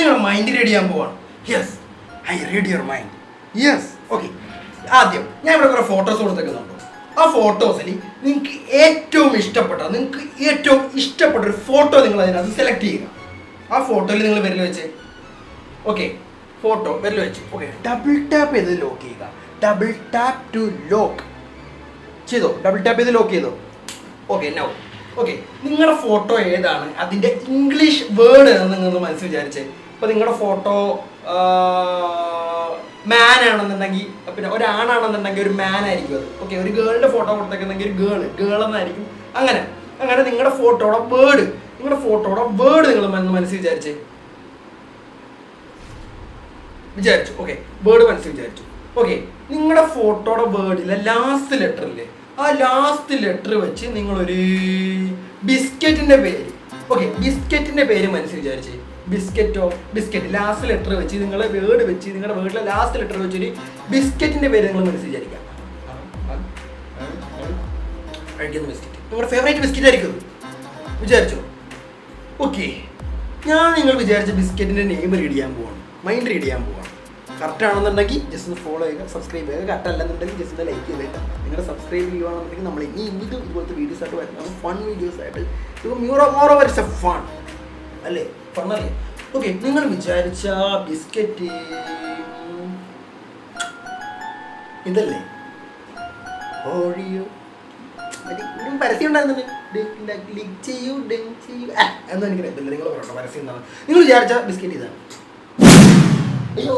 നിങ്ങളുടെ mind read ചെയ്യാൻ പോവാണ്. Yes, I read your mind. Yes, okay. ആദ്യം ഞാൻ ഇവിടെ കുറേ ഫോട്ടോസ് കൊടുത്തേക്കുന്നുണ്ട്. ആ ഫോട്ടോസിൽ നിങ്ങൾക്ക് ഏറ്റവും ഇഷ്ടപ്പെട്ട ഒരു ഫോട്ടോ നിങ്ങൾ അതിനകത്ത് സെലക്ട് ചെയ്യുക. ആ ഫോട്ടോയിൽ നിങ്ങൾ വിരൽ വെച്ച്, ഓക്കെ, ഫോട്ടോ വിരൽ വെച്ച്, ഓക്കെ, ഡബിൾ ടാപ്പ് ചെയ്ത് ലോക്ക് ചെയ്യുക. ഡബിൾ ടാപ്പ് ടു ലോക്ക് ചെയ്തോ? ഡബിൾ ടാപ്പ് ചെയ്ത് ലോക്ക് ചെയ്തോ? Okay, now okay. നിങ്ങളുടെ ഫോട്ടോ ഏതാണ്, അതിൻ്റെ ഇംഗ്ലീഷ് വേർഡ് എന്ന് നിങ്ങൾ മനസ്സിൽ വിചാരിച്ചേ. ഇപ്പോൾ നിങ്ങളുടെ ഫോട്ടോ മാൻ ആണെന്നുണ്ടെങ്കിൽ, പിന്നെ ഒരാണാണെന്നുണ്ടെങ്കിൽ ഒരു മാൻ ആയിരിക്കും അത്. ഓക്കെ, ഒരു ഗേളിൻ്റെ ഫോട്ടോ കൊടുത്തേക്കുന്നെങ്കിൽ ഒരു ഗേൾ എന്നായിരിക്കും. അങ്ങനെ നിങ്ങളുടെ ഫോട്ടോയുടെ വേർഡ് നിങ്ങൾ മനസ്സിൽ വിചാരിച്ചു. ഓക്കെ, വേർഡ് മനസ്സിൽ വിചാരിച്ചു. ഓക്കെ, നിങ്ങളുടെ ഫോട്ടോയുടെ വേർഡിലെ ലാസ്റ്റ് ലെറ്ററില്ലേ, ആ ലാസ്റ്റ് ലെറ്റർ വെച്ച് നിങ്ങളൊരു ബിസ്ക്കറ്റിൻ്റെ പേര്, ഓക്കെ, ബിസ്ക്കറ്റിൻ്റെ പേര് മനസ്സിൽ വിചാരിച്ചേ. ബിസ്ക്കറ്റ് ലാസ്റ്റ് ലെറ്റർ വെച്ച് നിങ്ങളുടെ വേർഡിലെ ലാസ്റ്റ് ലെറ്റർ വെച്ചൊരു ബിസ്ക്കറ്റിൻ്റെ പേര് നിങ്ങൾ മനസ്സിൽ വിചാരിക്കാം. കഴിക്കുന്ന ബിസ്ക്കറ്റ് നിങ്ങളുടെ ഫേവറേറ്റ് ബിസ്ക്കറ്റ് ആയിരിക്കും വിചാരിച്ചോ? ഓക്കെ, ഞാൻ നിങ്ങൾ വിചാരിച്ച ബിസ്ക്കറ്റിൻ്റെ നെയിം റീഡ് ചെയ്യാൻ പോവാണ്, മൈൻഡ് റീഡ് ചെയ്യാൻ പോവാണ്. കറക്റ്റ് ആണെന്നുണ്ടെങ്കിൽ ജസ്റ്റ് ഒന്ന് ഫോളോ ചെയ്യുക, സബ്സ്ക്രൈബ് ചെയ്യുക. കറക്റ്റ് അല്ലെന്നുണ്ടെങ്കിൽ ജസ്റ്റ് ഒന്ന് ലൈക്ക് ചെയ്തേക്കാം. നിങ്ങളുടെ സബ്സ്ക്രൈബ് ചെയ്യുകയാണെന്നുണ്ടെങ്കിൽ നമ്മൾ ഇതുപോലത്തെ വീഡിയോസ് ആയിട്ട് വരുന്നത് ഫൺ വീഡിയോസ് ആയിട്ട്. ഇപ്പോൾ more over it's A fun അല്ലേ, ഫണ്ണല്ലേ? ഓക്കെ, നിങ്ങൾ വിചാരിച്ച ബിസ്ക്കറ്റ് ഇതല്ലേ, ഓറിയോ. പരസ്യം ഉണ്ടായിരുന്നില്ലേ, എന്ന് എനിക്കറിയത്തില്ല, നിങ്ങൾ പറയട്ടോ പരസ്യം എന്താണ്. നിങ്ങൾ വിചാരിച്ച ബിസ്ക്കറ്റ് ഇതാണ്.